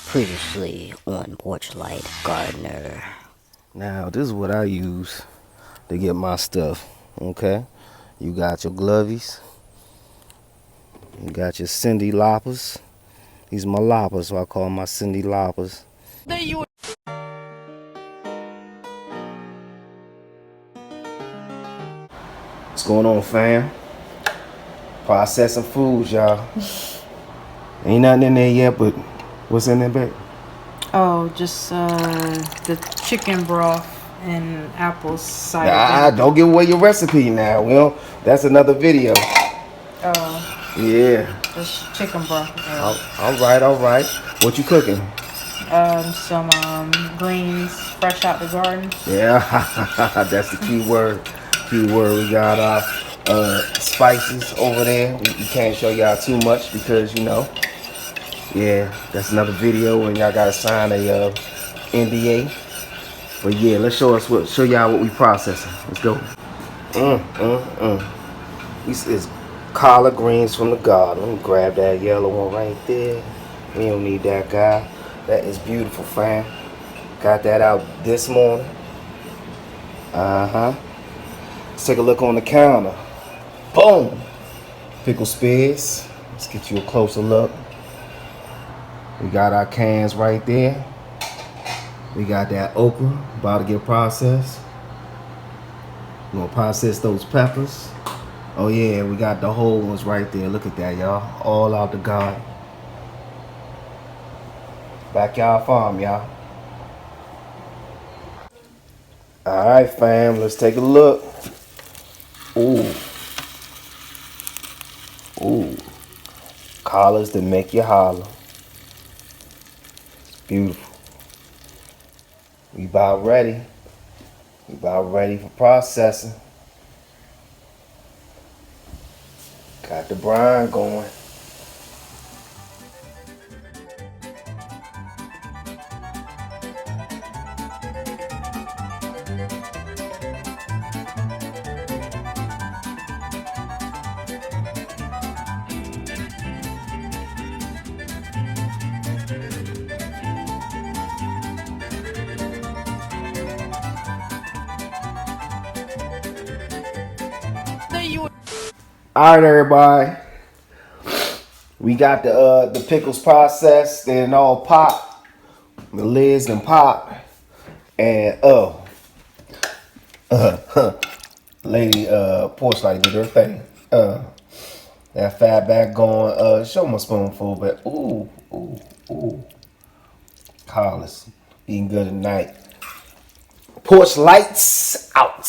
Previously on Porchlight Gardener. Now, this is what I use to get my stuff, okay? You got your glovies. You got your Cindy loppers. These are my loppers, so I call them my Cindy loppers. What's going on, fam? Processing foods, y'all. Ain't nothing in there yet, but what's in there, babe? Oh, just the chicken broth and apple cider Don't give away your recipe now. Well, that's another video. Oh, Yeah. just chicken broth. All right. What you cooking? Some greens fresh out the garden. Yeah, that's the key word. We got our spices over there. We can't show y'all too much because, yeah, that's another video and y'all gotta sign a NDA. But yeah, let's show y'all what we processing. Let's go. This is collard greens from the garden. Let me grab that yellow one right there. We don't need that guy. That is beautiful, fam. Got that out this morning. Let's take a look on the counter. Boom! Pickle spears. Let's get you a closer look. We got our cans right there. We got that okra about to get processed. We're gonna process those peppers. Oh yeah, we got the whole ones right there. Look at that, y'all. All out the garden. Backyard farm, y'all. Alright, fam, let's take a look. Ooh. Collars that make you holler. It's beautiful. We about ready. We about ready for processing. Got the brine going. All right, everybody. We got the pickles processed and all pop. The lids and pop. And lady Porchlight did her thing. That fat back going. Show my spoonful, but ooh. Carlos eating good tonight. Porch lights out.